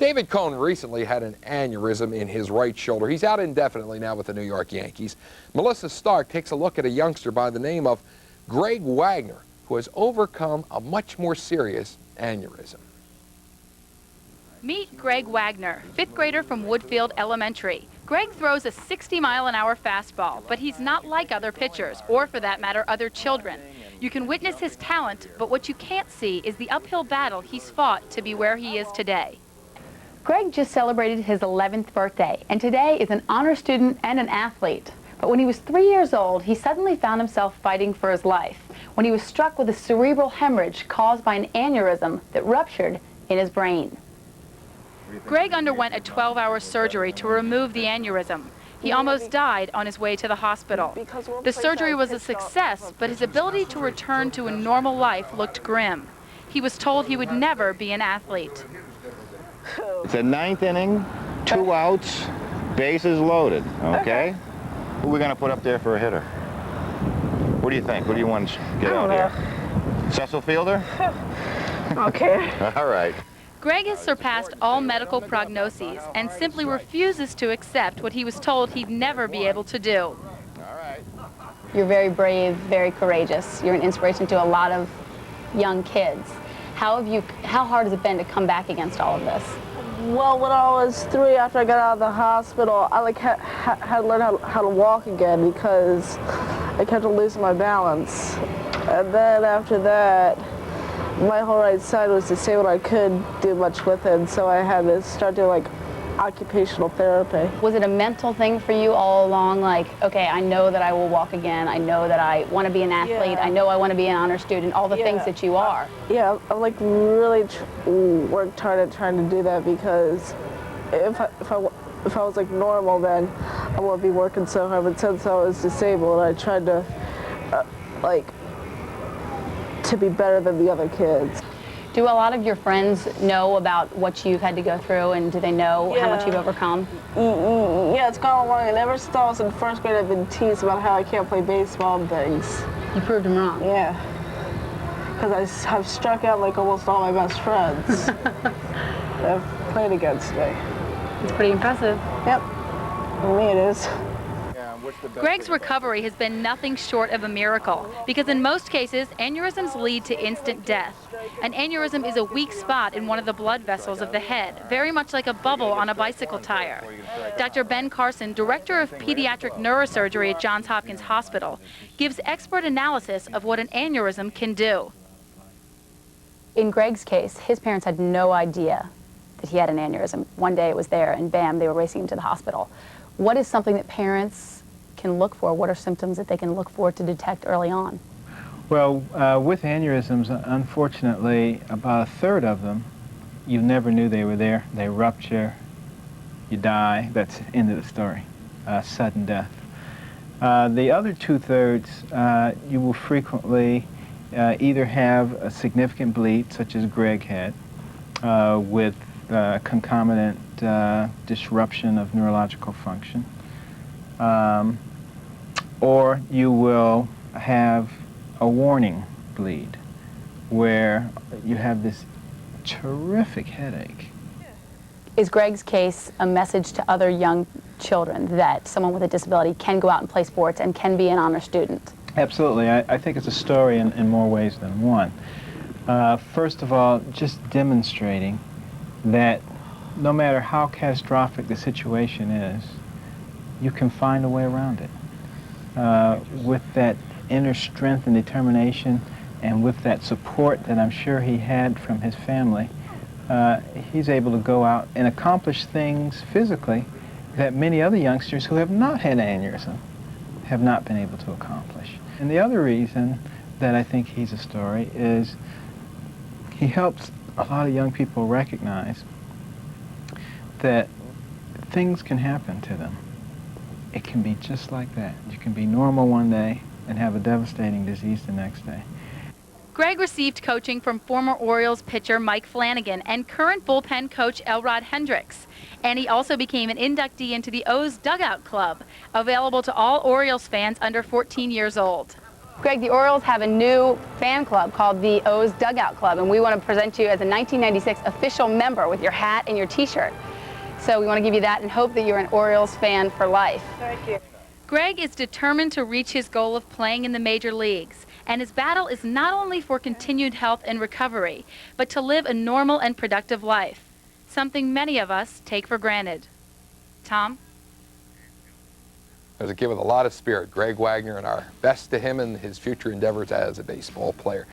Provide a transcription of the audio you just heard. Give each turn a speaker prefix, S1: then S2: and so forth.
S1: David Cohn recently had an aneurysm in his right shoulder. He's out indefinitely now with the New York Yankees. Melissa Stark takes a look at a youngster by the name of Greg Wagner, who has overcome a much more serious aneurysm.
S2: Meet Greg Wagner, fifth grader from Woodfield Elementary. Greg throws a 60-mile-an-hour fastball, but he's not like other pitchers, or for that matter, other children. You can witness his talent, but what you can't see is the uphill battle he's fought to be where he is today. Greg just celebrated his 11th birthday, and today is an honor student and an athlete. But when he was 3 years old, he suddenly found himself fighting for his life when he was struck with a cerebral hemorrhage caused by an aneurysm that ruptured in his brain. Greg underwent a 12-hour surgery to remove the aneurysm. He almost died on his way to the hospital. The surgery was a success, but his ability to return to a normal life looked grim. He was told he would never be an athlete.
S3: It's a ninth inning, 2 outs, bases loaded, okay? Who are we going to put up there for a hitter? What do you think? What do you want to get out here? Cecil Fielder?
S4: Okay.
S3: All right.
S2: Greg has surpassed all medical prognoses and simply refuses to accept what he was told he'd never be able to do.
S3: All right.
S5: You're very brave, very courageous. You're an inspiration to a lot of young kids. How hard has it been to come back against all of this?
S4: Well, when I was 3, after I got out of the hospital, I had to learn how to walk again because I kept losing my balance. And then after that, my whole right side was disabled. I couldn't do much with it, so I had to start doing occupational therapy.
S5: Was it a mental thing for you all along, like, okay, I know that I will walk again, I know that I want to be an athlete, I know I want to be an honor student, all the things that you are?
S4: Yeah, I really worked hard at trying to do that because if I was normal, then I wouldn't be working so hard. But since I was disabled, I tried to to be better than the other kids.
S5: Do a lot of your friends know about what you've had to go through, and do they know how much you've overcome?
S4: Yeah, it's gone along. And ever since I was in first grade, I've been teased about how I can't play baseball and things.
S5: You proved them wrong.
S4: Yeah, because I've struck out like almost all my best friends that have played against me.
S5: It's pretty impressive.
S4: Yep, for me it is.
S2: Greg's recovery has been nothing short of a miracle because in most cases, aneurysms lead to instant death. An aneurysm is a weak spot in one of the blood vessels of the head, very much like a bubble on a bicycle tire. Dr. Ben Carson, director of pediatric neurosurgery at Johns Hopkins Hospital, gives expert analysis of what an aneurysm can do.
S5: In Greg's case, his parents had no idea that he had an aneurysm. One day it was there, and bam, they were racing him to the hospital. What is something that parents can look for? What are symptoms that they can look for to detect early on?
S6: Well, with aneurysms, unfortunately, about a third of them, you never knew they were there. They rupture, you die, that's the end of the story, sudden death. The other 2/3, you will frequently either have a significant bleed, such as Greg had, with concomitant disruption of neurological function, or you will have a warning bleed where you have this terrific headache.
S5: Is Greg's case a message to other young children that someone with a disability can go out and play sports and can be an honor student?
S6: Absolutely. I think it's a story in more ways than one. First of all, just demonstrating that no matter how catastrophic the situation is, you can find a way around it. With that inner strength and determination, and with that support that I'm sure he had from his family, he's able to go out and accomplish things physically that many other youngsters who have not had an aneurysm have not been able to accomplish. And the other reason that I think he's a story is he helps a lot of young people recognize that things can happen to them. It can be just like that. You can be normal one day and have a devastating disease the next day.
S2: Greg received coaching from former Orioles pitcher Mike Flanagan and current bullpen coach Elrod Hendricks. And he also became an inductee into the O's Dugout Club, available to all Orioles fans under 14 years old.
S5: Greg, the Orioles have a new fan club called the O's Dugout Club, and we want to present you as a 1996 official member with your hat and your T-shirt. So we want to give you that and hope that you're an Orioles fan for life.
S4: Thank you.
S2: Greg is determined to reach his goal of playing in the major leagues, and his battle is not only for continued health and recovery, but to live a normal and productive life, something many of us take for granted. Tom?
S1: There's a kid with a lot of spirit, Greg Wagner, and our best to him in his future endeavors as a baseball player.